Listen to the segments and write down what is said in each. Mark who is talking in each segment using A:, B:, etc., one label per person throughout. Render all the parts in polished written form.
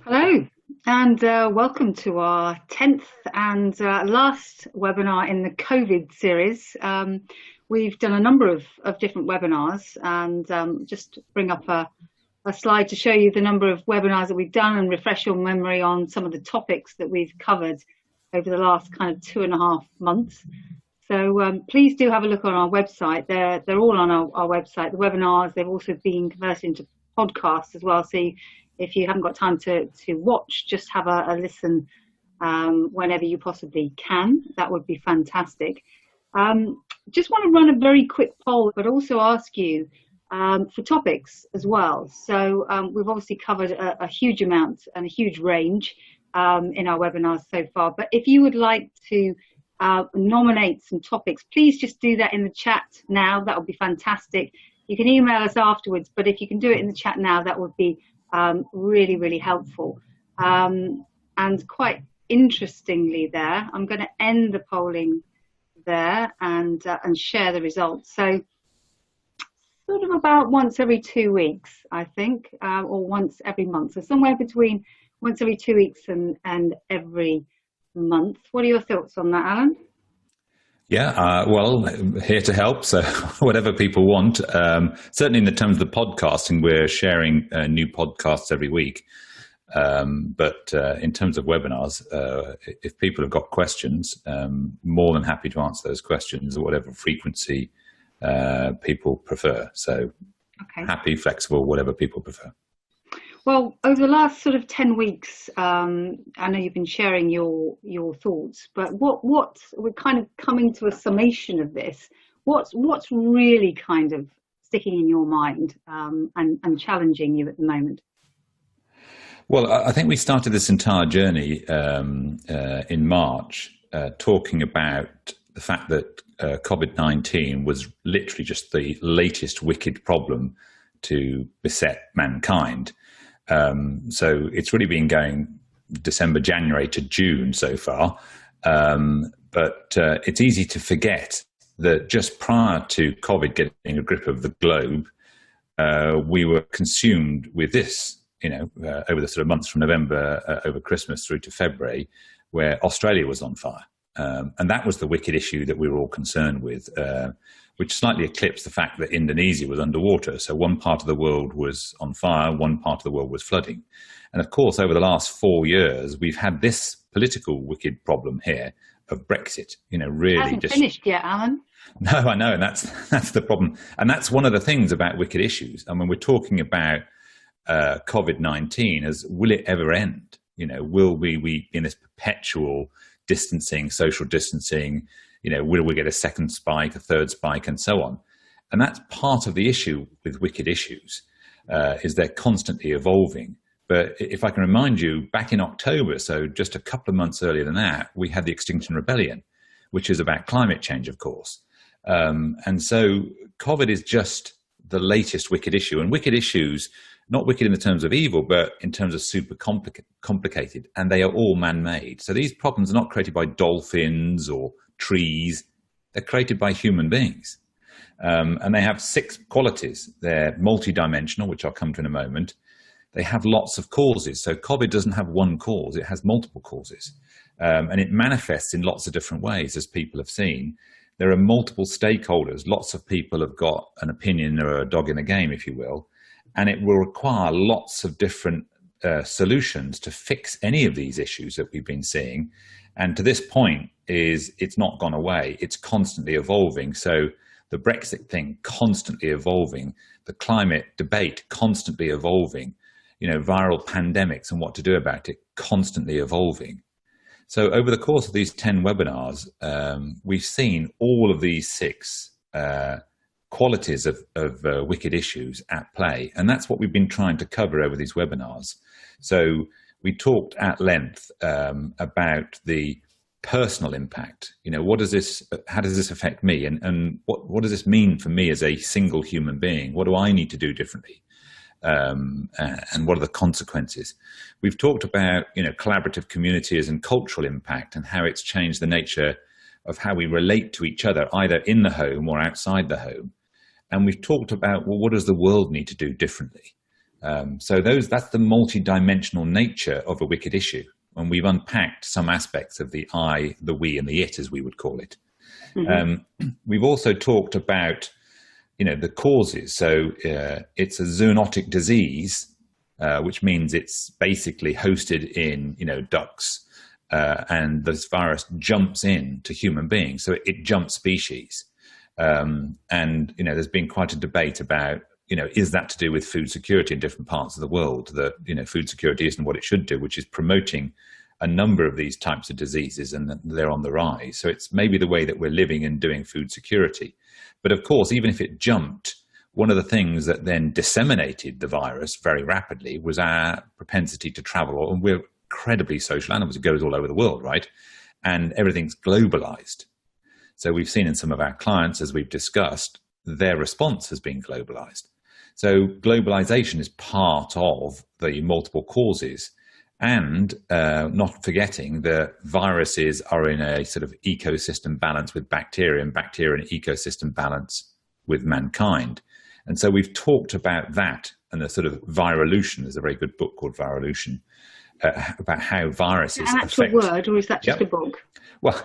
A: Hello, and welcome to our 10th and last webinar in the COVID series. We've done a number of different webinars, and just bring up a slide to show you the number of webinars that we've done and refresh your memory on some of the topics that we've covered over the last kind of 2.5 months. So please do have a look on our website. They're all on our website. The webinars, they've also been converted into podcasts as well. So if you haven't got time to watch, just have a listen whenever you possibly can. That would be fantastic. Just want to run a very quick poll, but also ask you for topics as well. So we've obviously covered a huge amount and a huge range in our webinars so far. But if you would like to nominate some topics, please just do that in the chat now. That would be fantastic. You can email us afterwards, but if you can do it in the chat now, that would be really, really helpful. And quite interestingly there, I'm going to end the polling there and share the results. So sort of about once every 2 weeks, I think, or once every month. So somewhere between once every 2 weeks and every month. What are your thoughts on that, Alan?
B: Yeah, well, here to help. So whatever people want. Certainly in the terms of the podcasting, we're sharing new podcasts every week. But in terms of webinars, if people have got questions, more than happy to answer those questions at whatever frequency people prefer. So happy, flexible, whatever people prefer.
A: Well, over the last sort of 10 weeks, I know you've been sharing your thoughts, but what we're kind of coming to a summation of this. What's really kind of sticking in your mind and challenging you at the moment?
B: Well, I think we started this entire journey in March, talking about the fact that COVID-19 was literally just the latest wicked problem to beset mankind. So it's really been going December, January to June so far. But it's easy to forget that just prior to COVID getting a grip of the globe, we were consumed with this, over the sort of months from November over Christmas through to February, where Australia was on fire. And that was the wicked issue that we were all concerned with, which slightly eclipsed the fact that Indonesia was underwater. So one part of the world was on fire, one part of the world was flooding. And of course, over the last 4 years, we've had this political wicked problem here of Brexit, really. It
A: hasn't finished yet, Alan.
B: No, I know, and that's the problem. And that's one of the things about wicked issues. I mean, we're talking about COVID-19 as, will it ever end? Will we be in this perpetual distancing, social distancing, will we get a second spike, a third spike, and so on? And that's part of the issue with wicked issues, is they're constantly evolving. But if I can remind you, back in October, so just a couple of months earlier than that, we had the Extinction Rebellion, which is about climate change, of course. And so COVID is just the latest wicked issue. And wicked issues, not wicked in the terms of evil, but in terms of super complicated, and they are all man-made. So these problems are not created by dolphins or trees, they're created by human beings. And they have 6 qualities. They're multidimensional, which I'll come to in a moment. They have lots of causes. So COVID doesn't have one cause, it has multiple causes. And it manifests in lots of different ways, as people have seen. There are multiple stakeholders. Lots of people have got an opinion or a dog in the game, if you will. And it will require lots of different solutions to fix any of these issues that we've been seeing. And to this point, it's not gone away. It's constantly evolving. So the Brexit thing constantly evolving, the climate debate constantly evolving, viral pandemics and what to do about it constantly evolving. So over the course of these 10 webinars, we've seen all of these 6 qualities of wicked issues at play. And that's what we've been trying to cover over these webinars. So we talked at length about the personal impact. How does this affect me? And what does this mean for me as a single human being? What do I need to do differently? And what are the consequences? We've talked about, collaborative communities and cultural impact and how it's changed the nature of how we relate to each other, either in the home or outside the home. And we've talked about, well, what does the world need to do differently? So that's the multi-dimensional nature of a wicked issue. And we've unpacked some aspects of the I, the we, and the it, as we would call it. Mm-hmm. We've also talked about, the causes. So it's a zoonotic disease, which means it's basically hosted in, ducks, and this virus jumps in to human beings. So it jumps species. And, there's been quite a debate about, is that to do with food security in different parts of the world? That, food security isn't what it should do, which is promoting a number of these types of diseases, and they're on the rise. So it's maybe the way that we're living and doing food security. But of course, even if it jumped, one of the things that then disseminated the virus very rapidly was our propensity to travel. And we're incredibly social animals. It goes all over the world, right? And everything's globalized. So we've seen in some of our clients, as we've discussed, their response has been globalized. So globalization is part of the multiple causes. And not forgetting that viruses are in a sort of ecosystem balance with bacteria, and bacteria in ecosystem balance with mankind. And so we've talked about that and the sort of virolution. There's a very good book called Virolution about how viruses
A: affect... An actual word, or is that just a book?
B: Well,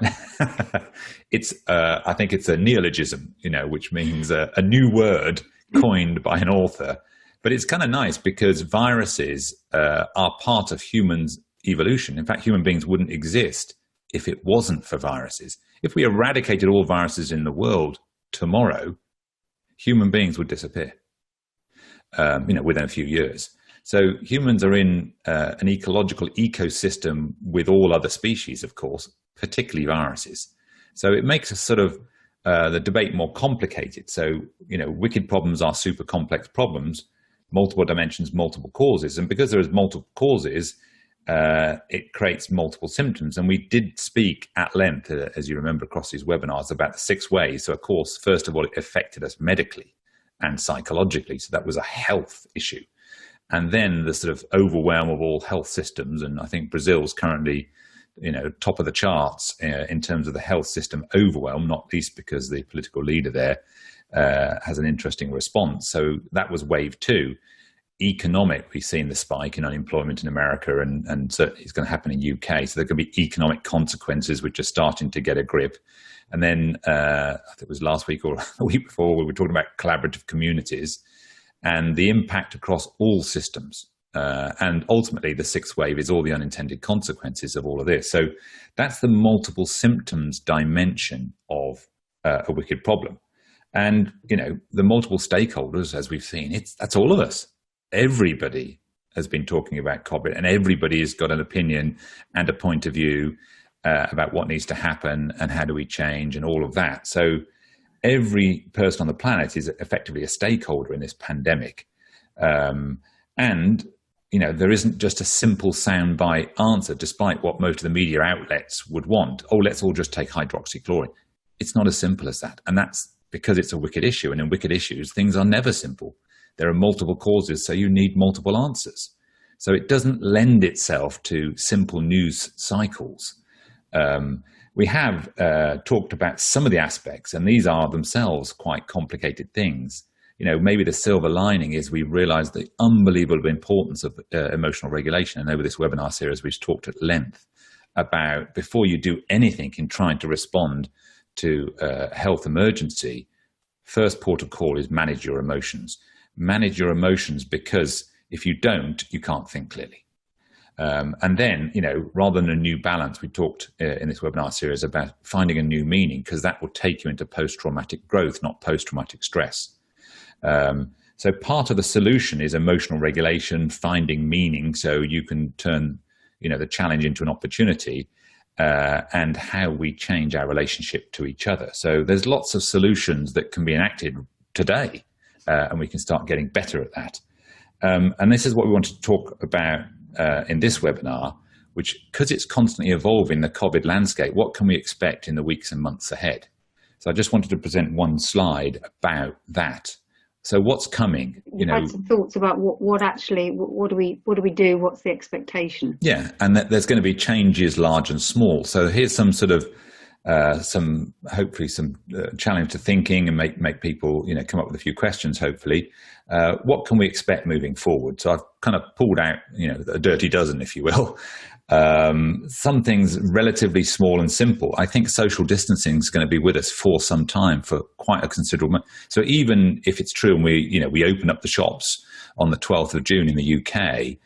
B: I think it's a neologism, which means a new word coined by an author. But it's kind of nice because viruses are part of humans' evolution. In fact, human beings wouldn't exist if it wasn't for viruses. If we eradicated all viruses in the world tomorrow, human beings would disappear, within a few years. So humans are in an ecological ecosystem with all other species, of course, particularly viruses. So it makes us sort of the debate more complicated. So, wicked problems are super complex problems, multiple dimensions, multiple causes. And because there is multiple causes, it creates multiple symptoms. And we did speak at length, as you remember, across these webinars about the 6 ways. So, of course, first of all, it affected us medically and psychologically. So that was a health issue. And then the sort of overwhelm of all health systems. And I think Brazil's currently, top of the charts in terms of the health system overwhelm, not least because the political leader there has an interesting response. So that was wave 2. Economic, we've seen the spike in unemployment in America, and certainly it's going to happen in UK. So there could be economic consequences which are starting to get a grip. And then I think it was last week or the week before, we were talking about collaborative communities and the impact across all systems. And ultimately, the 6th wave is all the unintended consequences of all of this. So that's the multiple symptoms dimension of a wicked problem. And, the multiple stakeholders, as we've seen, that's all of us. Everybody has been talking about COVID, and everybody has got an opinion and a point of view about what needs to happen and how do we change and all of that. So every person on the planet is effectively a stakeholder in this pandemic. And there isn't just a simple soundbite answer, despite what most of the media outlets would want. Oh, let's all just take hydroxychloroquine. It's not as simple as that. And that's because it's a wicked issue. And in wicked issues, things are never simple. There are multiple causes, so you need multiple answers. So it doesn't lend itself to simple news cycles. We have talked about some of the aspects, and these are themselves quite complicated things. Maybe the silver lining is we realize the unbelievable importance of emotional regulation. And over this webinar series, we've talked at length about before you do anything in trying to respond to a health emergency, first port of call is manage your emotions. Manage your emotions, because if you don't, you can't think clearly. And then, rather than a new balance, we talked in this webinar series about finding a new meaning, because that will take you into post-traumatic growth, not post-traumatic stress. So part of the solution is emotional regulation, finding meaning, so you can turn, the challenge into an opportunity, and how we change our relationship to each other. So there's lots of solutions that can be enacted today, and we can start getting better at that. And this is what we want to talk about in this webinar, which, because it's constantly evolving, the COVID landscape, what can we expect in the weeks and months ahead? So I just wanted to present one slide about that. So what's coming?
A: You've had some thoughts about what do we do? What's the expectation?
B: Yeah, and there's going to be changes large and small. So here's some sort of hopefully some challenge to thinking and make people, come up with a few questions, hopefully. What can we expect moving forward? So I've kind of pulled out, a dirty dozen, if you will. Some things relatively small and simple. I think social distancing is going to be with us for some time, for quite a considerable. So even if it's true and we open up the shops on the 12th of June in the UK,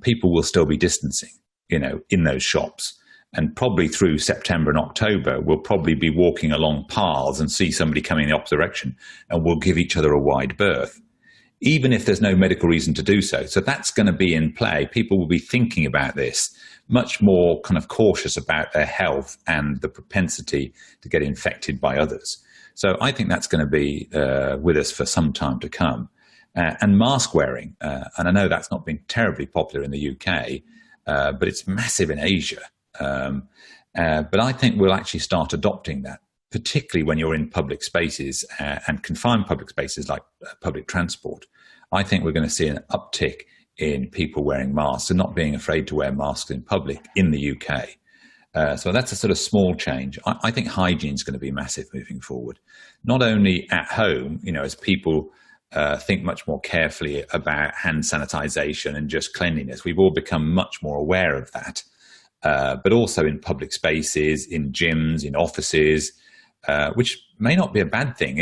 B: people will still be distancing, in those shops. And probably through September and October, we'll probably be walking along paths and see somebody coming in the opposite direction, and we'll give each other a wide berth, even if there's no medical reason to do so. So that's going to be in play. People will be thinking about this, much more kind of cautious about their health and the propensity to get infected by others. So I think that's going to be with us for some time to come. And mask wearing, and I know that's not been terribly popular in the UK, but it's massive in Asia. But I think we'll actually start adopting that, particularly when you're in public spaces and confined public spaces like public transport. I think we're going to see an uptick in people wearing masks and not being afraid to wear masks in public in the UK. So that's a sort of small change. I think hygiene is going to be massive moving forward, not only at home, as people think much more carefully about hand sanitization and just cleanliness. We've all become much more aware of that. But also in public spaces, in gyms, in offices, which may not be a bad thing,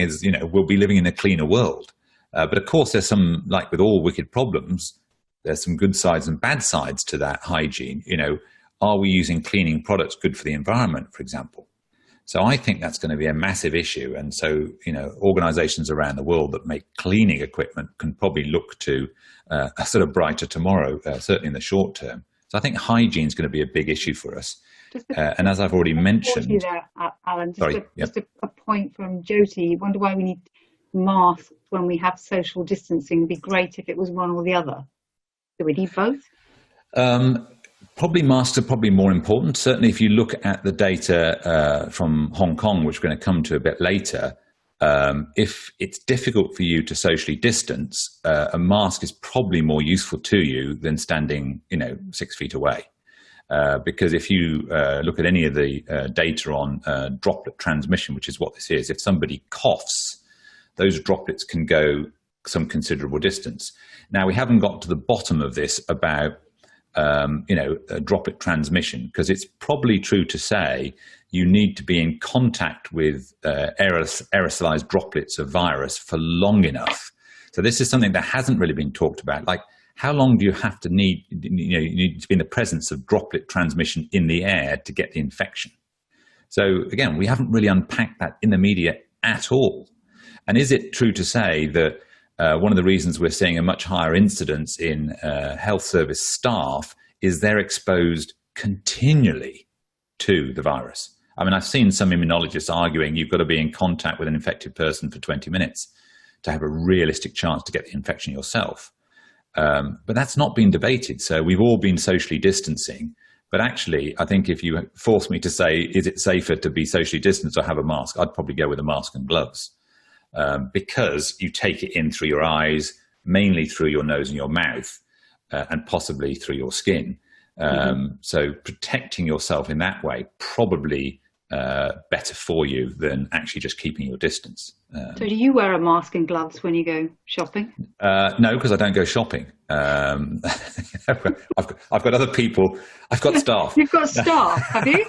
B: we'll be living in a cleaner world. But of course, there's some, like with all wicked problems, there's some good sides and bad sides to that hygiene. Are we using cleaning products good for the environment, for example? So I think that's going to be a massive issue. And so, organizations around the world that make cleaning equipment can probably look to a sort of brighter tomorrow, certainly in the short term. So I think hygiene is going to be a big issue for us. And as I've already mentioned...
A: There, Alan,
B: sorry,
A: just a point from Jyoti. Wonder why we need masks when we have social distancing. It'd be great if it was one or the other. Do we need both?
B: Probably masks are probably more important. Certainly if you look at the data from Hong Kong, which we're going to come to a bit later, if it's difficult for you to socially distance, a mask is probably more useful to you than standing, 6 feet away. Because if you look at any of the data on droplet transmission, which is what this is, if somebody coughs, those droplets can go some considerable distance. Now, we haven't got to the bottom of this about droplet transmission, because it's probably true to say you need to be in contact with aerosolized droplets of virus for long enough. So this is something that hasn't really been talked about. Like, how long do you have to you need to be in the presence of droplet transmission in the air to get the infection? So again, we haven't really unpacked that in the media at all. And is it true to say that one of the reasons we're seeing a much higher incidence in health service staff is they're exposed continually to the virus? I mean, I've seen some immunologists arguing you've got to be in contact with an infected person for 20 minutes to have a realistic chance to get the infection yourself. But that's not been debated. So we've all been socially distancing. But actually, I think if you force me to say, is it safer to be socially distanced or have a mask, I'd probably go with a mask and gloves. Because you take it in through your eyes, mainly through your nose and your mouth, and possibly through your skin. So protecting yourself in that way, probably better for you than actually just keeping your distance.
A: So do you wear a mask and gloves when you go shopping?
B: No, because I don't go shopping. I've got other people. I've got staff.
A: You've got staff, have you?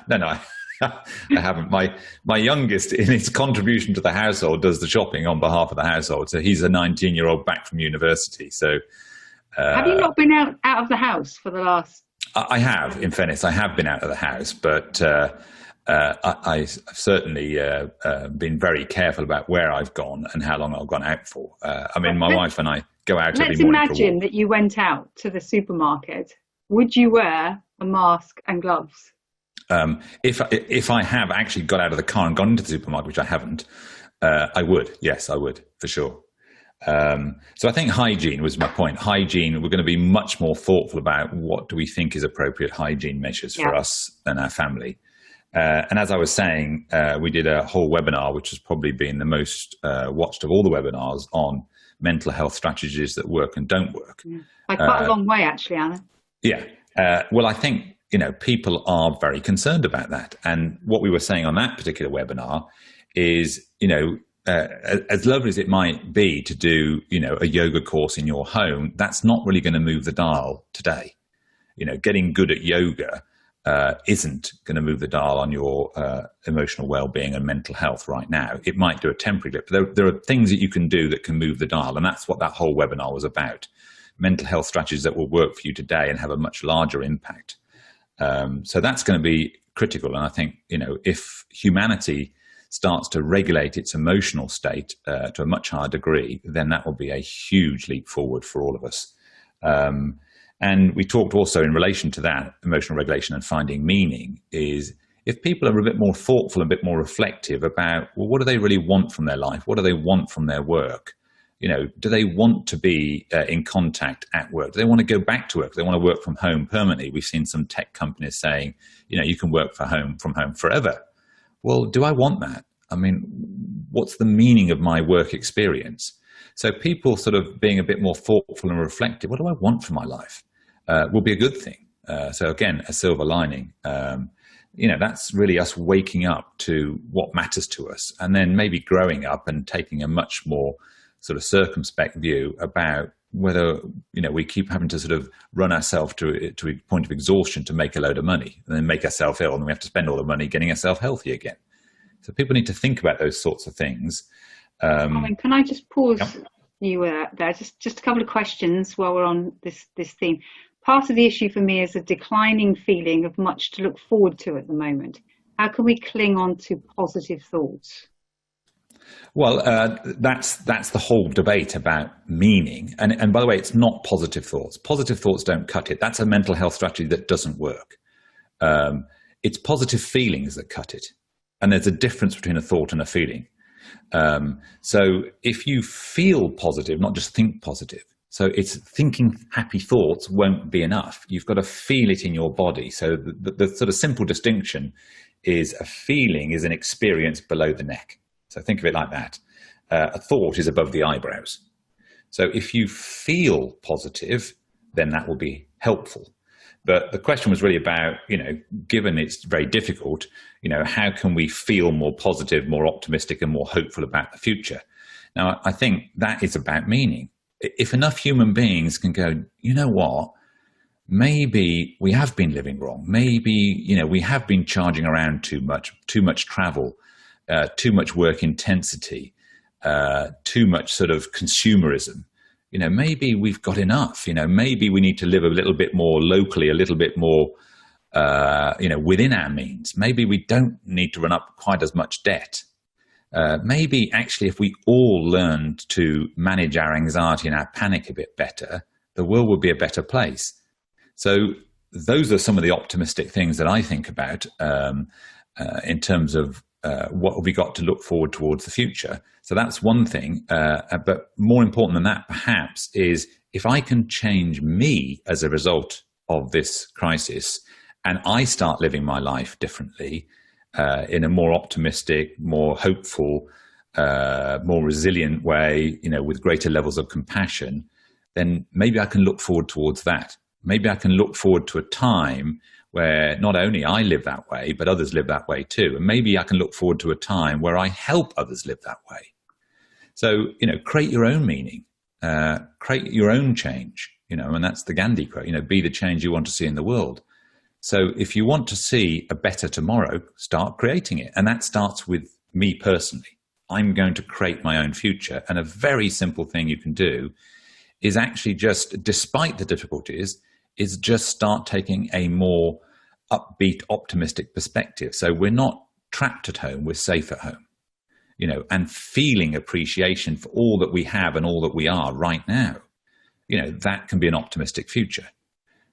B: No. I haven't. My youngest, in his contribution to the household, does the shopping on behalf of the household. So he's a 19-year-old back from university. So
A: have you not been out of the house for the last?
B: I have, in fairness, I have been out of the house, but I've certainly been very careful about where I've gone and how long I've gone out for. I mean, my wife and I go out every morning.
A: Let's imagine that you went out to the supermarket. Would you wear a mask and gloves?
B: If I have actually got out of the car and gone into the supermarket, which I haven't, I would. Yes, I would, for sure. So I think hygiene was my point. Hygiene, we're going to be much more thoughtful about what do we think is appropriate hygiene measures for us and our family. And as I was saying, we did a whole webinar, which has probably been the most watched of all the webinars on mental health strategies that work and don't work.
A: By quite a long way, actually, Alan.
B: Yeah. Well, I think people are very concerned about that. And what we were saying on that particular webinar is, as lovely as it might be to do, a yoga course in your home, that's not really going to move the dial today. Getting good at yoga isn't going to move the dial on your emotional well-being and mental health right now. It might do a temporary blip, but there are things that you can do that can move the dial, and that's what that whole webinar was about. Mental health strategies that will work for you today and have a much larger impact. So that's going to be critical. And I think, if humanity starts to regulate its emotional state to a much higher degree, then that will be a huge leap forward for all of us. And we talked also in relation to that, emotional regulation and finding meaning, is if people are a bit more thoughtful, a bit more reflective about, well, what do they really want from their life? What do they want from their work? Do they want to be in contact at work? Do they want to go back to work? Do they want to work from home permanently? We've seen some tech companies saying, you can work from home forever. Well, do I want that? I mean, what's the meaning of my work experience? So people sort of being a bit more thoughtful and reflective, what do I want from my life, will be a good thing. So again, a silver lining. That's really us waking up to what matters to us, and then maybe growing up and taking a much more sort of circumspect view about whether, we keep having to sort of run ourselves to a point of exhaustion to make a load of money and then make ourselves ill, and then we have to spend all the money getting ourselves healthy again. So people need to think about those sorts of things.
A: Can I just pause you there? Just a couple of questions while we're on this theme. Part of the issue for me is a declining feeling of much to look forward to at the moment. How can we cling on to positive thoughts?
B: Well, that's the whole debate about meaning. And by the way, it's not positive thoughts. Positive thoughts don't cut it. That's a mental health strategy that doesn't work. It's positive feelings that cut it. And there's a difference between a thought and a feeling. So if you feel positive, not just think positive. So it's thinking happy thoughts won't be enough. You've got to feel it in your body. So the sort of simple distinction is a feeling is an experience below the neck. So think of it like that. A thought is above the eyebrows. So if you feel positive, then that will be helpful. But the question was really about, given it's very difficult, how can we feel more positive, more optimistic, and more hopeful about the future? Now, I think that is about meaning. If enough human beings can go, you know what, maybe we have been living wrong. Maybe, we have been charging around too much travel, too much work intensity, too much sort of consumerism. Maybe we've got enough. Maybe we need to live a little bit more locally, a little bit more, within our means. Maybe we don't need to run up quite as much debt. Maybe actually if we all learned to manage our anxiety and our panic a bit better, the world would be a better place. So those are some of the optimistic things that I think about in terms of what have we got to look forward towards the future. So that's one thing. But more important than that, perhaps, is if I can change me as a result of this crisis and I start living my life differently, in a more optimistic, more hopeful, more resilient way, with greater levels of compassion, then maybe I can look forward towards that. Maybe I can look forward to a time where not only I live that way, but others live that way too. And maybe I can look forward to a time where I help others live that way. So, create your own meaning, create your own change, and that's the Gandhi quote, be the change you want to see in the world. So if you want to see a better tomorrow, start creating it. And that starts with me personally. I'm going to create my own future. And a very simple thing you can do is actually just, despite the difficulties, is just start taking a more upbeat, optimistic perspective. So we're not trapped at home, we're safe at home, and feeling appreciation for all that we have and all that we are right now. That can be an optimistic future.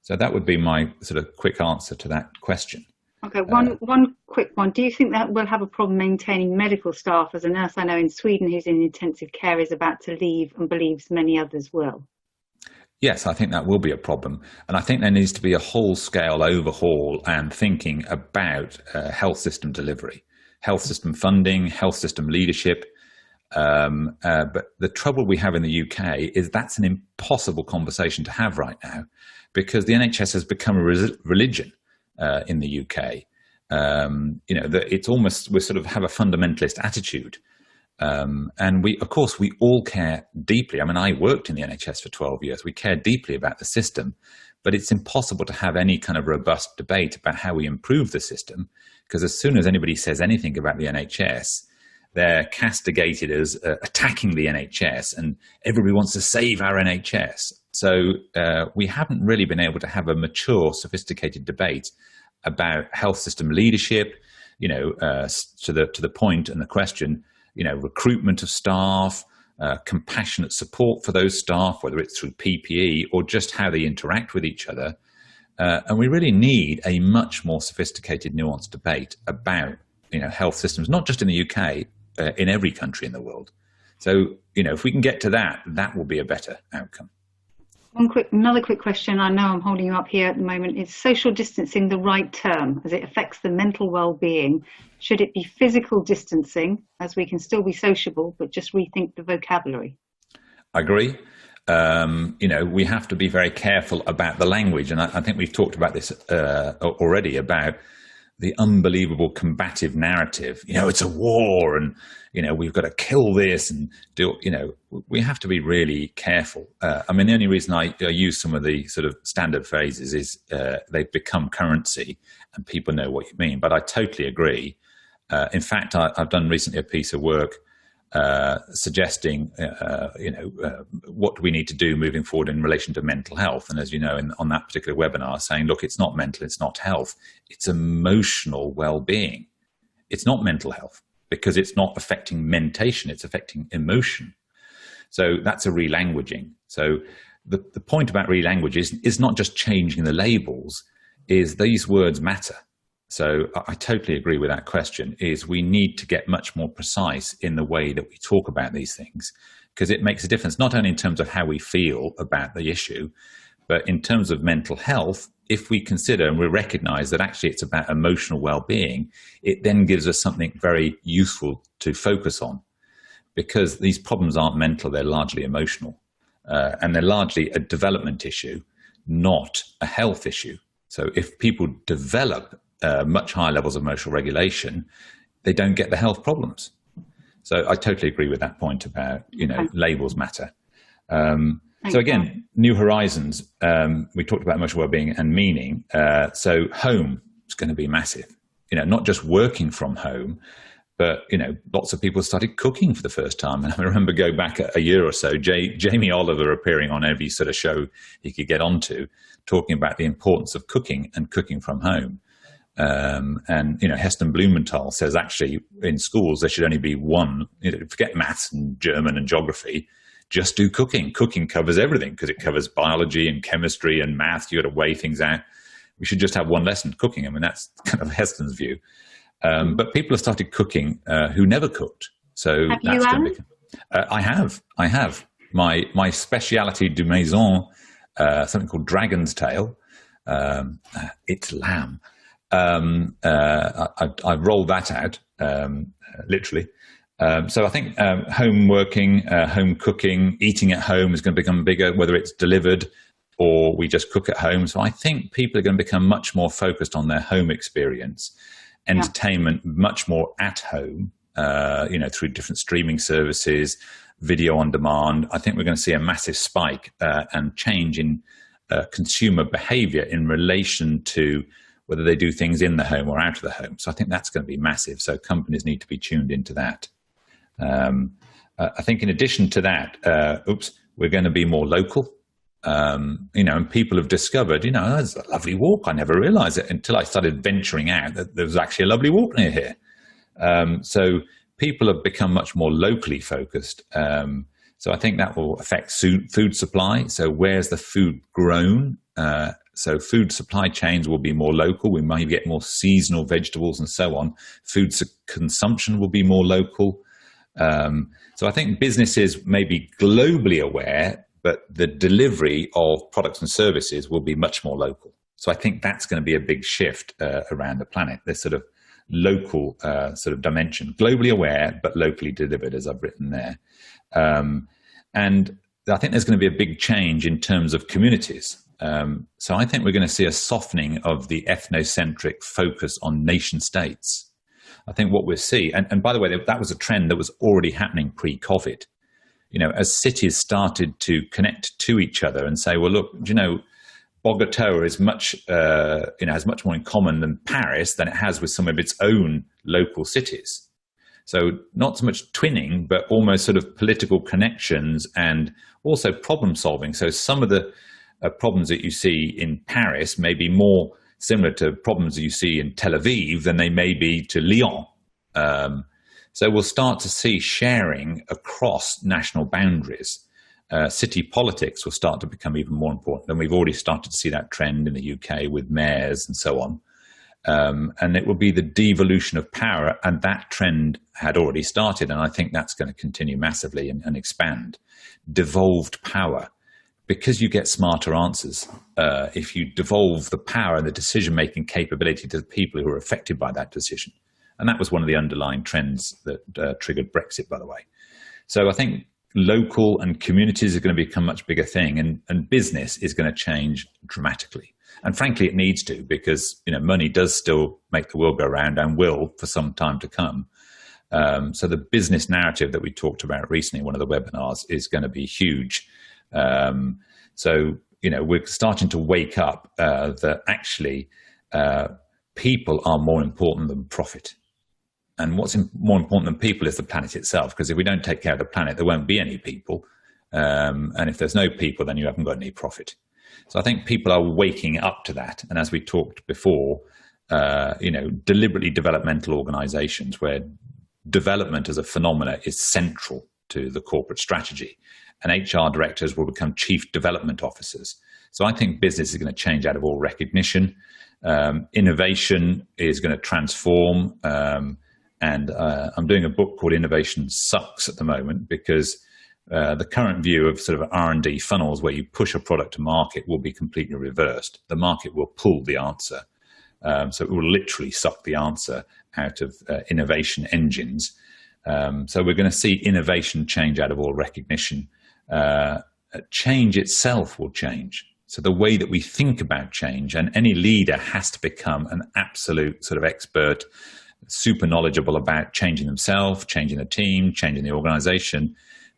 B: So that would be my sort of quick answer to that question.
A: Okay, one quick one. Do you think that we'll have a problem maintaining medical staff? As a nurse I know in Sweden who's in intensive care is about to leave and believes many others will.
B: Yes, I think that will be a problem. And I think there needs to be a whole-scale overhaul and thinking about health system delivery, health system funding, health system leadership. But the trouble we have in the UK is that's an impossible conversation to have right now, because the NHS has become a religion. in the UK. That it's almost, we sort of have a fundamentalist attitude. And we all care deeply. I mean, I worked in the NHS for 12 years. We care deeply about the system, but it's impossible to have any kind of robust debate about how we improve the system, because as soon as anybody says anything about the NHS, they're castigated as attacking the NHS, and everybody wants to save our NHS. So we haven't really been able to have a mature, sophisticated debate about health system leadership, to the point and the question, recruitment of staff, compassionate support for those staff, whether it's through PPE or just how they interact with each other. And we really need a much more sophisticated, nuanced debate about, health systems, not just in the UK, in every country in the world. So, if we can get to that, that will be a better outcome.
A: Another quick question. I know I'm holding you up here at the moment. Is social distancing the right term as it affects the mental well-being? Should it be physical distancing, as we can still be sociable, but just rethink the vocabulary?
B: I agree. We have to be very careful about the language. And I think we've talked about this already, about the unbelievable combative narrative. It's a war, and we've got to kill this and do. We have to be really careful. The only reason I use some of the sort of standard phrases is they've become currency, and people know what you mean. But I totally agree. In fact, I've done recently a piece of work suggesting, what do we need to do moving forward in relation to mental health? And as you know, on that particular webinar, saying, look, it's not mental, it's not health, it's emotional well-being. It's not mental health, because it's not affecting mentation, it's affecting emotion. So that's a relanguaging. So the point about relanguage is not just changing the labels, is these words matter. So I totally agree with that question, is we need to get much more precise in the way that we talk about these things, because it makes a difference, not only in terms of how we feel about the issue, but in terms of mental health. If we consider and we recognize that actually it's about emotional well-being, it then gives us something very useful to focus on, because these problems aren't mental, they're largely emotional. And they're largely a development issue, not a health issue. So if people develop much higher levels of emotional regulation, they don't get the health problems. So I totally agree with that point about, labels matter. So again, new horizons. We talked about emotional well-being and meaning. So home is going to be massive. Not just working from home, but lots of people started cooking for the first time. And I remember going back a year or so, Jamie Oliver appearing on every sort of show he could get onto, talking about the importance of cooking and cooking from home. And Heston Blumenthal says actually in schools there should only be one. Forget maths and German and geography, just do cooking. Cooking covers everything, because it covers biology and chemistry and math. You got to weigh things out. We should just have one lesson, cooking. That's kind of Heston's view. But people have started cooking who never cooked. So
A: have
B: that's
A: you,
B: going to be. I have my speciality de maison, something called Dragon's Tail. It's lamb. I rolled that out, literally. So I think home working, home cooking, eating at home is going to become bigger, whether it's delivered or we just cook at home. So I think people are going to become much more focused on their home experience, entertainment much more at home, through different streaming services, video on demand. I think we're going to see a massive spike and change in consumer behavior in relation to whether they do things in the home or out of the home. So I think that's going to be massive. So companies need to be tuned into that. I think in addition to that, we're going to be more local. And people have discovered, there's a lovely walk. I never realized it until I started venturing out that there was actually a lovely walk near here. So people have become much more locally focused. So I think that will affect food supply. So where's the food grown? So food supply chains will be more local. We might get more seasonal vegetables and so on. Food consumption will be more local. So I think businesses may be globally aware, but the delivery of products and services will be much more local. So I think that's going to be a big shift around the planet, this sort of local sort of dimension, globally aware, but locally delivered, as I've written there. And I think there's going to be a big change in terms of communities. So I think we're going to see a softening of the ethnocentric focus on nation states. I think what we'll see, and by the way, that was a trend that was already happening pre-COVID. As cities started to connect to each other and say, well, look, Bogota is has much more in common than Paris than it has with some of its own local cities. So not so much twinning, but almost sort of political connections and also problem solving. So some of the problems that you see in Paris may be more similar to problems that you see in Tel Aviv than they may be to Lyon. So we'll start to see sharing across national boundaries. City politics will start to become even more important. And we've already started to see that trend in the UK with mayors and so on. And it will be the devolution of power. And that trend had already started. And I think that's going to continue massively and expand. Devolved power. Because you get smarter answers if you devolve the power and the decision-making capability to the people who are affected by that decision. And that was one of the underlying trends that triggered Brexit, by the way. So I think local and communities are going to become a much bigger thing, and business is going to change dramatically. And frankly, it needs to, because money does still make the world go round and will for some time to come. So the business narrative that we talked about recently in one of the webinars is going to be huge. So we're starting to wake up that actually people are more important than profit. And what's more important than people is the planet itself, because if we don't take care of the planet, there won't be any people. And if there's no people, then you haven't got any profit. So I think people are waking up to that. And as we talked before, deliberately developmental organizations where development as a phenomena is central to the corporate strategy. And HR directors will become chief development officers. So I think business is going to change out of all recognition. Innovation is going to transform. And I'm doing a book called Innovation Sucks at the moment, because the current view of sort of R&D funnels where you push a product to market will be completely reversed. The market will pull the answer. So it will literally suck the answer out of innovation engines. So we're going to see innovation change out of all recognition. Change itself will change. So the way that we think about change, and any leader has to become an absolute sort of expert, super knowledgeable about changing themselves, changing the team, changing the organization,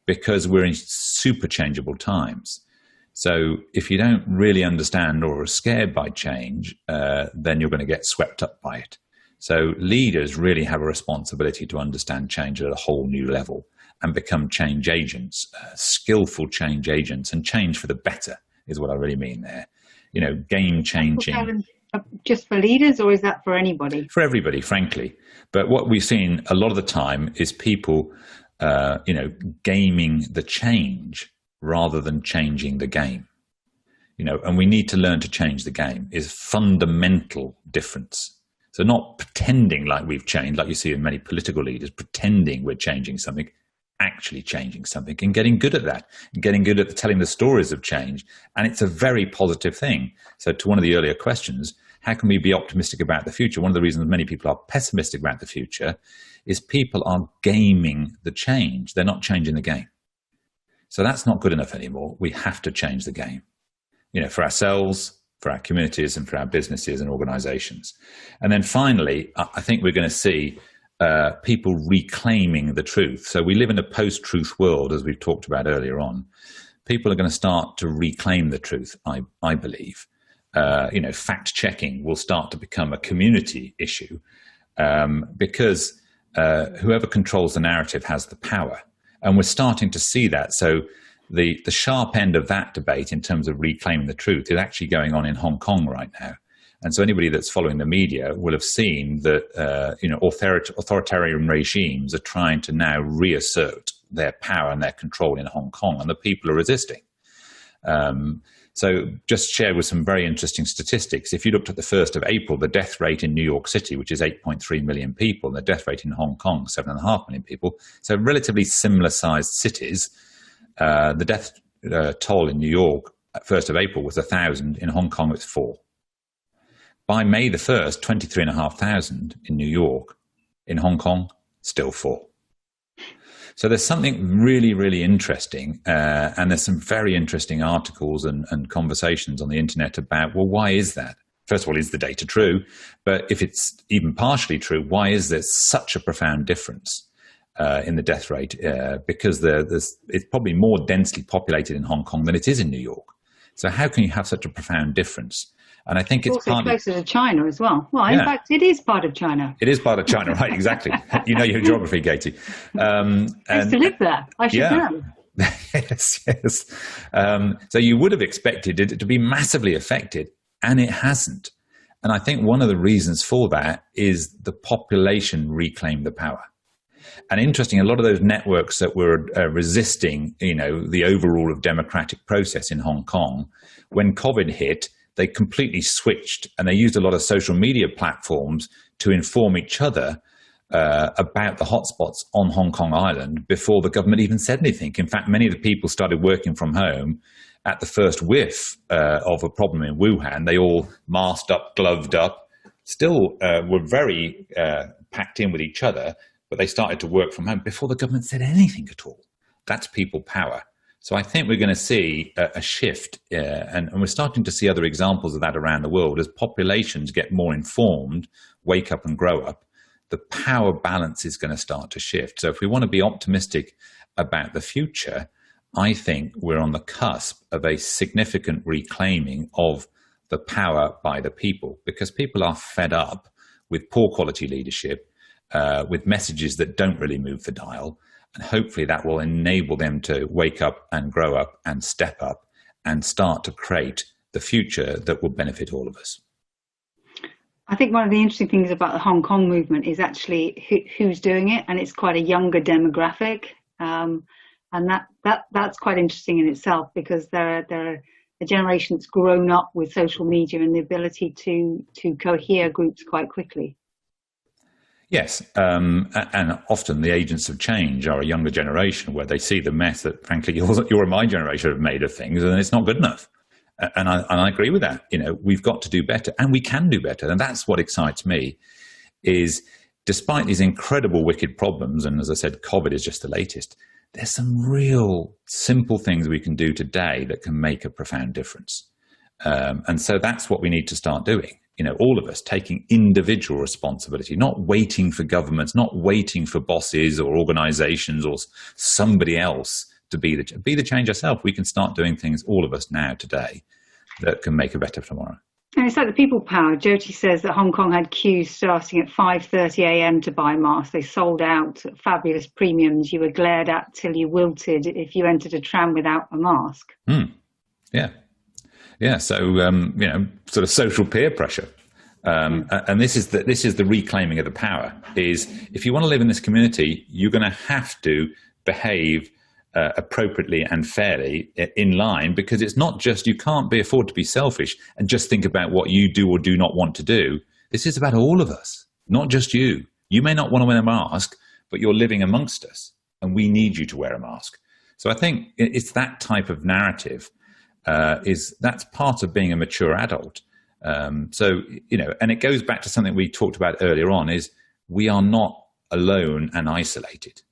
B: because we're in super changeable times. So if you don't really understand or are scared by change, then you're going to get swept up by it. So leaders really have a responsibility to understand change at a whole new level and become change agents, skillful change agents, and change for the better is what I really mean there. Game changing.
A: Just for leaders, or is that for anybody?
B: For everybody, frankly. But what we've seen a lot of the time is people, gaming the change rather than changing the game. And we need to learn to change the game is fundamental difference. So not pretending like we've changed, like you see in many political leaders, pretending we're changing something, actually changing something, and getting good at that, and getting good at telling the stories of change. And it's a very positive thing. So to one of the earlier questions, how can we be optimistic about the future? One of the reasons many people are pessimistic about the future is people are gaming the change. They're not changing the game. So that's not good enough anymore. We have to change the game, for ourselves, for our communities, and for our businesses and organizations. And then finally, I think we're going to see people reclaiming the truth. So we live in a post-truth world, as we've talked about earlier on. People are going to start to reclaim the truth, I believe. Fact-checking will start to become a community issue because whoever controls the narrative has the power. And we're starting to see that. So the sharp end of that debate in terms of reclaiming the truth is actually going on in Hong Kong right now. And so anybody that's following the media will have seen that authoritarian regimes are trying to now reassert their power and their control in Hong Kong, and the people are resisting. So just share with some very interesting statistics. If you looked at the 1st of April, the death rate in New York City, which is 8.3 million people, and the death rate in Hong Kong, 7.5 million people, so relatively similar sized cities, the death toll in New York at 1st of April was 1,000. In Hong Kong, it's 4. By May the 1st, 23,500 in New York. In Hong Kong, still 4. So there's something really, really interesting, and there's some very interesting articles and conversations on the internet about, well, why is that? First of all, is the data true? But if it's even partially true, why is there such a profound difference in the death rate? Because it's probably more densely populated in Hong Kong than it is in New York. So how can you have such a profound difference? And I think it's
A: also
B: partly
A: closer to China as well. Well, in fact, it is part of China.
B: It is part of China, right? Exactly. You know your geography, Katie.
A: I used to live there. I should know.
B: Yes. So you would have expected it to be massively affected, and it hasn't. And I think one of the reasons for that is the population reclaimed the power. And interesting, a lot of those networks that were resisting, the overall of democratic process in Hong Kong, when COVID hit, they completely switched, and they used a lot of social media platforms to inform each other about the hotspots on Hong Kong Island before the government even said anything. In fact, many of the people started working from home at the first whiff of a problem in Wuhan. They all masked up, gloved up, still were very packed in with each other, but they started to work from home before the government said anything at all. That's people power. So I think we're going to see a shift, and we're starting to see other examples of that around the world. As populations get more informed, wake up and grow up, the power balance is going to start to shift. So if we want to be optimistic about the future, I think we're on the cusp of a significant reclaiming of the power by the people, because people are fed up with poor quality leadership, with messages that don't really move the dial. And hopefully that will enable them to wake up and grow up and step up and start to create the future that will benefit all of us.
A: I think one of the interesting things about the Hong Kong movement is actually who's doing it, and it's quite a younger demographic, and that's quite interesting in itself, because they're a generation that's grown up with social media and the ability to cohere groups quite quickly.
B: Yes, and often the agents of change are a younger generation, where they see the mess that, frankly, your and my generation have made of things, and it's not good enough. And I agree with that. We've got to do better, and we can do better. And that's what excites me, is despite these incredible wicked problems, and as I said, COVID is just the latest, there's some real simple things we can do today that can make a profound difference. And so that's what we need to start doing. All of us taking individual responsibility, not waiting for governments, not waiting for bosses or organizations or somebody else to be the change ourselves. We can start doing things, all of us now, today, that can make a better tomorrow.
A: And it's like the people power. Jyoti says that Hong Kong had queues starting at 5:30 a.m. to buy masks. They sold out at fabulous premiums. You were glared at till you wilted if you entered a tram without a mask.
B: Yeah, so sort of social peer pressure, and this is the reclaiming of the power. Is if you want to live in this community, you're going to have to behave appropriately and fairly in line, because it's not just, you can't afford to be selfish and just think about what you do or do not want to do. This is about all of us, not just you. You may not want to wear a mask, but you're living amongst us, and we need you to wear a mask. So I think it's that type of narrative. That's part of being a mature adult. And it goes back to something we talked about earlier on, is we are not alone and isolated.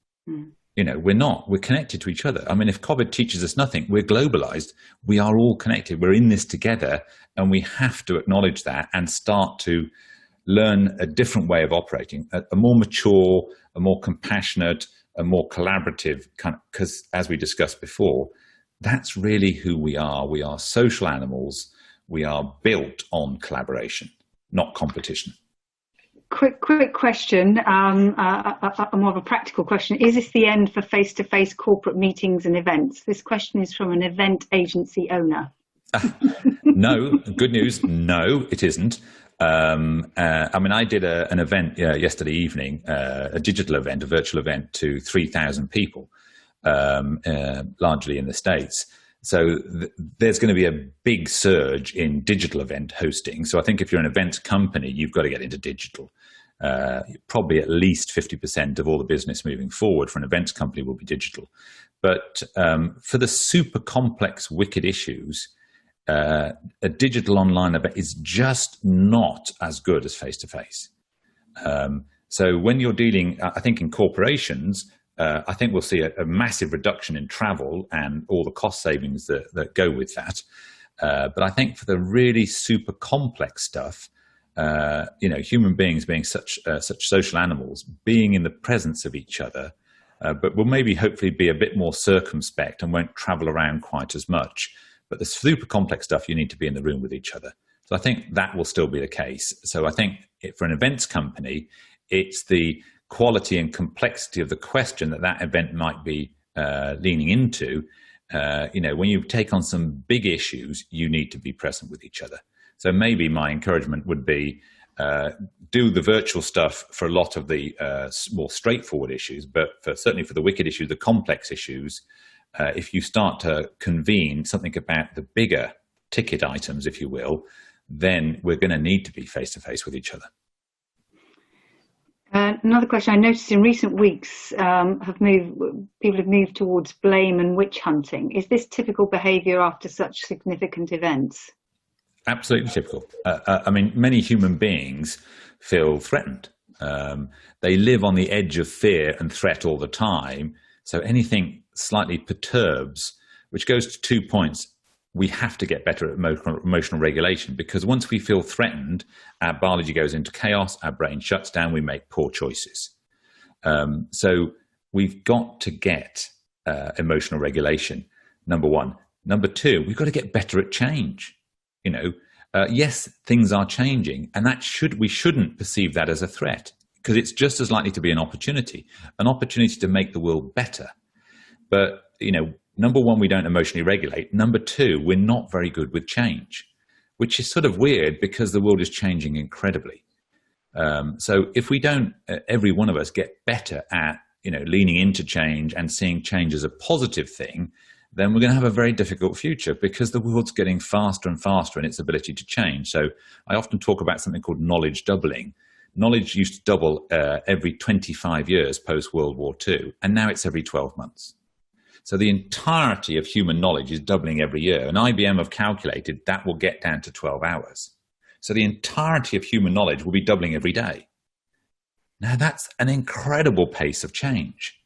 B: We're connected to each other. I mean, if COVID teaches us nothing, we're globalized. We are all connected. We're in this together, and we have to acknowledge that and start to learn a different way of operating, a more mature, a more compassionate, a more collaborative kind of, because as we discussed before, that's really who we are. We are social animals. We are built on collaboration, not competition.
A: Quick question, a more of a practical question. Is this the end for face-to-face corporate meetings and events? This question is from an event agency owner.
B: No, good news. No, it isn't. I did an event yesterday evening, a digital event, a virtual event to 3,000 people. Largely in the States. So there's going to be a big surge in digital event hosting. So I think if you're an events company, you've got to get into digital. Probably at least 50% of all the business moving forward for an events company will be digital. But for the super complex, wicked issues, a digital online event is just not as good as face-to-face. So when you're dealing, I think in corporations, I think we'll see a massive reduction in travel and all the cost savings that go with that. But I think for the really super complex stuff, human beings being such social animals, being in the presence of each other, but will maybe hopefully be a bit more circumspect and won't travel around quite as much. But the super complex stuff, you need to be in the room with each other. So I think that will still be the case. So I think for an events company, it's the quality and complexity of the question that event might be leaning into. When you take on some big issues, you need to be present with each other. So maybe my encouragement would be do the virtual stuff for a lot of the more straightforward issues, but certainly for the wicked issues, the complex issues, if you start to convene something about the bigger ticket items, if you will, then we're going to need to be face-to-face with each other.
A: Another question I noticed in recent weeks people have moved towards blame and witch hunting. Is this typical behaviour after such significant events?
B: Absolutely typical. Many human beings feel threatened. They live on the edge of fear and threat all the time. So anything slightly perturbs, which goes to 2 points. We have to get better at emotional regulation, because once we feel threatened, our biology goes into chaos, our brain shuts down, we make poor choices. So we've got to get emotional regulation, number one. Number two, we've got to get better at change. Yes, things are changing, and we shouldn't perceive that as a threat, because it's just as likely to be an opportunity to make the world better. But, number one, we don't emotionally regulate. Number two, we're not very good with change, which is sort of weird because the world is changing incredibly. So if we don't, every one of us, get better at, leaning into change and seeing change as a positive thing, then we're going to have a very difficult future, because the world's getting faster and faster in its ability to change. So I often talk about something called knowledge doubling. Knowledge used to double every 25 years post-World War II, and now it's every 12 months. So the entirety of human knowledge is doubling every year. And IBM have calculated that will get down to 12 hours. So the entirety of human knowledge will be doubling every day. Now that's an incredible pace of change.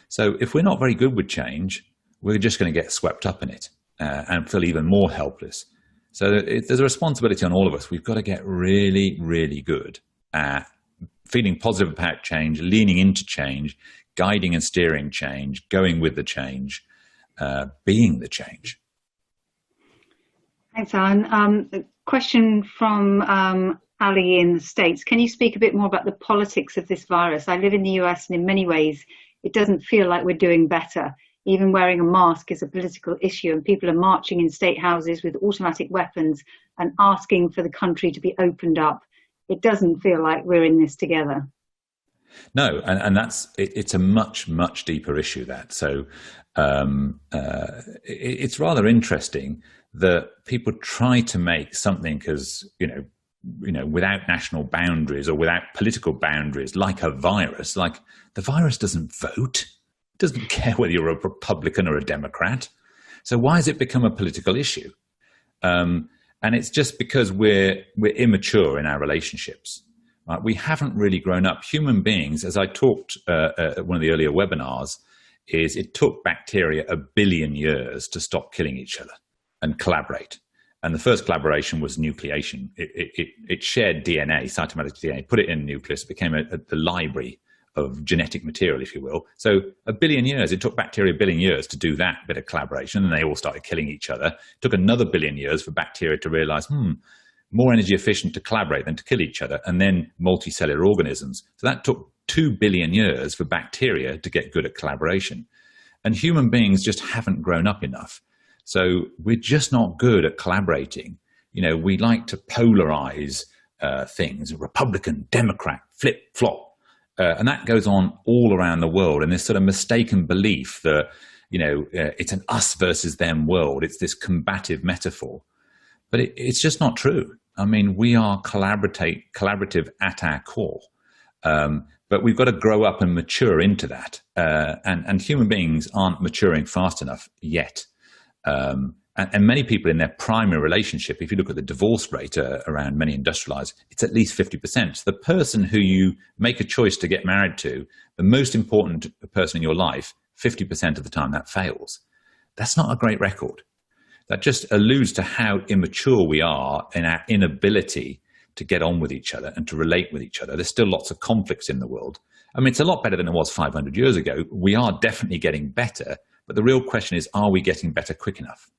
B: So if we're not very good with change, we're just going to get swept up in it and feel even more helpless. So there's a responsibility on all of us. We've got to get really, really good at feeling positive about change, leaning into change, guiding and steering change, going with the change, being the change.
A: Thanks, Alan. A question from Ali in the States. Can you speak a bit more about the politics of this virus? I live in the US, and in many ways, it doesn't feel like we're doing better. Even wearing a mask is a political issue, and people are marching in state houses with automatic weapons and asking for the country to be opened up. It doesn't feel like we're in this together.
B: No, and it's a much, much deeper issue, that. So it's rather interesting that people try to make something as, without national boundaries or without political boundaries, like a virus. Like, the virus doesn't vote. It doesn't care whether you're a Republican or a Democrat. So why has it become a political issue? And it's just because we're immature in our relationships. Right? We haven't really grown up. Human beings, as I talked at one of the earlier webinars, it took bacteria 1 billion years to stop killing each other and collaborate. And the first collaboration was nucleation. It shared DNA, cytometic DNA, put it in a nucleus, it became the library of genetic material, if you will. So 1 billion years, it took bacteria 1 billion years to do that bit of collaboration, and they all started killing each other. It took another 1 billion years for bacteria to realize, more energy efficient to collaborate than to kill each other, and then multicellular organisms. So that took 2 billion years for bacteria to get good at collaboration. And human beings just haven't grown up enough. So we're just not good at collaborating. We like to polarize things, Republican, Democrat, flip, flop. And that goes on all around the world. And this sort of mistaken belief that, it's an us versus them world. It's this combative metaphor. But it's just not true. I mean, we are collaborative at our core. But we've got to grow up and mature into that. And human beings aren't maturing fast enough yet. And And many people in their primary relationship, if you look at the divorce rate around many industrialized, it's at least 50%. The person who you make a choice to get married to, the most important person in your life, 50% of the time that fails. That's not a great record. That just alludes to how immature we are in our inability to get on with each other and to relate with each other. There's still lots of conflicts in the world. I mean, it's a lot better than it was 500 years ago. We are definitely getting better, but the real question is, are we getting better quick enough?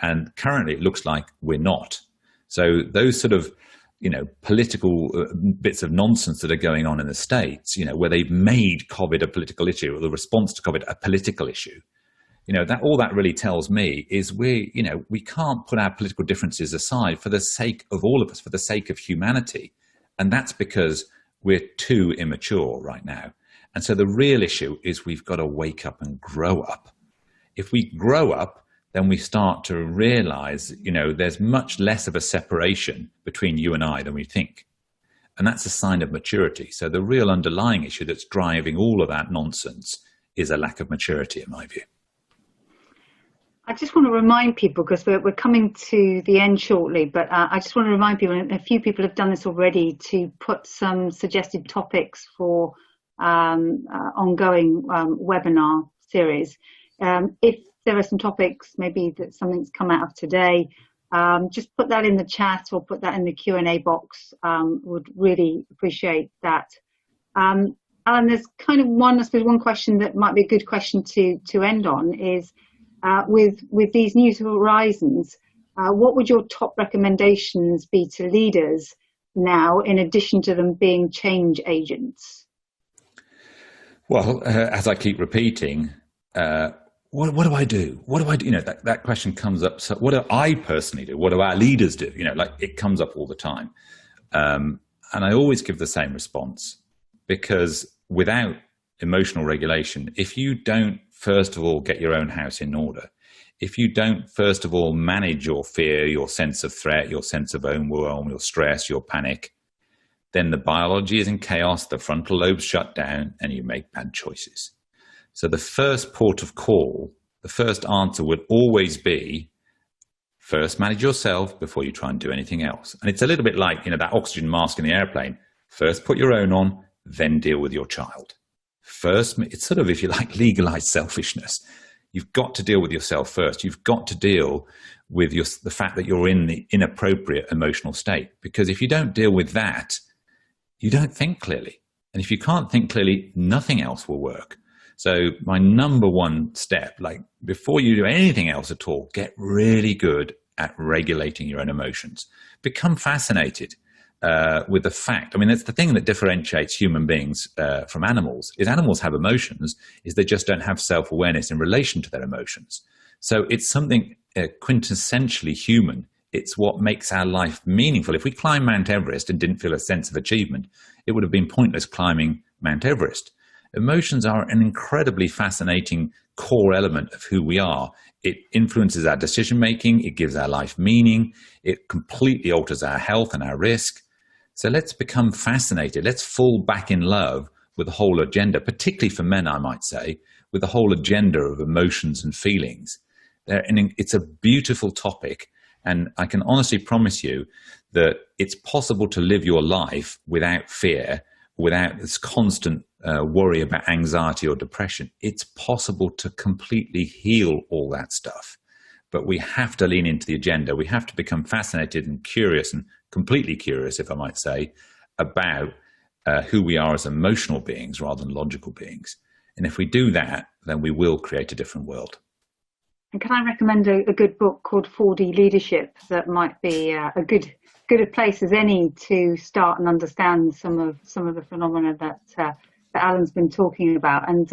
B: And currently it looks like we're not. So those sort of, political bits of nonsense that are going on in the States, where they've made COVID a political issue, or the response to COVID a political issue, that all that really tells me is we can't put our political differences aside for the sake of all of us, for the sake of humanity. And that's because we're too immature right now. And so the real issue is we've got to wake up and grow up. If we grow up, then we start to realize, there's much less of a separation between you and I than we think. And that's a sign of maturity. So the real underlying issue that's driving all of that nonsense is a lack of maturity, in my view.
A: I just want to remind people, because we're coming to the end shortly, but I just want to remind people, and a few people have done this already, to put some suggested topics for ongoing webinar series. If there are some topics, maybe that something's come out of today, just put that in the chat or put that in the Q&A box. Would really appreciate that. Alan, there's kind of one question that might be a good question to end on is, with these new horizons, what would your top recommendations be to leaders now, in addition to them being change agents?
B: Well, as I keep repeating, what do I do? What do I do? That question comes up. So what do I personally do? What do our leaders do? It comes up all the time. And I always give the same response, because without emotional regulation, if you don't, first of all, get your own house in order, if you don't, first of all, manage your fear, your sense of threat, your sense of overwhelm, your stress, your panic, then the biology is in chaos, the frontal lobes shut down, and you make bad choices. So the first port of call, the first answer would always be, first manage yourself before you try and do anything else. And it's a little bit like, that oxygen mask in the airplane. First put your own on, then deal with your child. First, it's sort of, if you like, legalized selfishness. You've got to deal with yourself first. You've got to deal with the fact that you're in the inappropriate emotional state. Because if you don't deal with that, you don't think clearly. And if you can't think clearly, nothing else will work. So my number one step, before you do anything else at all, get really good at regulating your own emotions. Become fascinated with the fact. I mean, that's the thing that differentiates human beings from animals, is animals have emotions, is they just don't have self-awareness in relation to their emotions. So it's something quintessentially human. It's what makes our life meaningful. If we climbed Mount Everest and didn't feel a sense of achievement, it would have been pointless climbing Mount Everest. Emotions are an incredibly fascinating core element of who we are. It influences our decision-making. It gives our life meaning. It completely alters our health and our risk. So let's become fascinated. Let's fall back in love with the whole agenda, particularly for men, I might say, with the whole agenda of emotions and feelings. It's a beautiful topic. And I can honestly promise you that it's possible to live your life without fear, without this constant worry about anxiety or depression. It's possible to completely heal all that stuff. But we have to lean into the agenda. We have to become fascinated and curious, and completely curious, if I might say, about who we are as emotional beings rather than logical beings. And if we do that, then we will create a different world.
A: And can I recommend a good book called 4D Leadership that might be a good a place as any to start and understand some of the phenomena that Alan's been talking about. And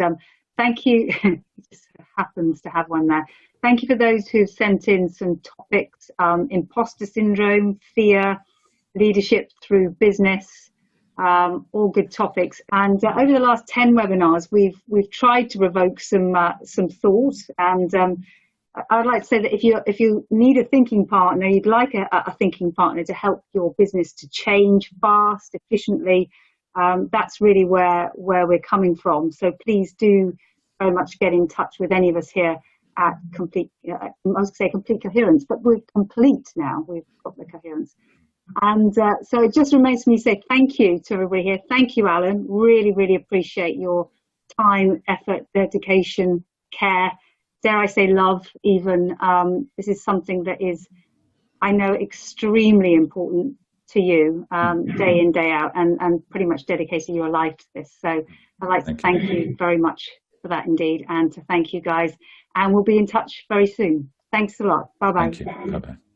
A: thank you. It just happens to have one there. Thank you for those who've sent in some topics: imposter syndrome, fear, leadership through business. All good topics. And over the last 10 webinars, we've tried to provoke some thought. And I'd like to say that if you need a thinking partner, you'd like a thinking partner to help your business to change fast, efficiently, that's really where we're coming from. So please do very much get in touch with any of us here at complete, I was going to say complete coherence, but we're complete now. We've got the coherence. And so it just remains for me to say thank you to everybody here. Thank you, Alan. Really, really appreciate your time, effort, dedication, care, dare I say love even. This is something that is, I know, extremely important to you, day in, day out, and pretty much dedicating your life to this. So I'd like to thank you very much for that indeed, and to thank you guys. And we'll be in touch very soon. Thanks a lot. Bye-bye.
B: Thank you. Bye-bye.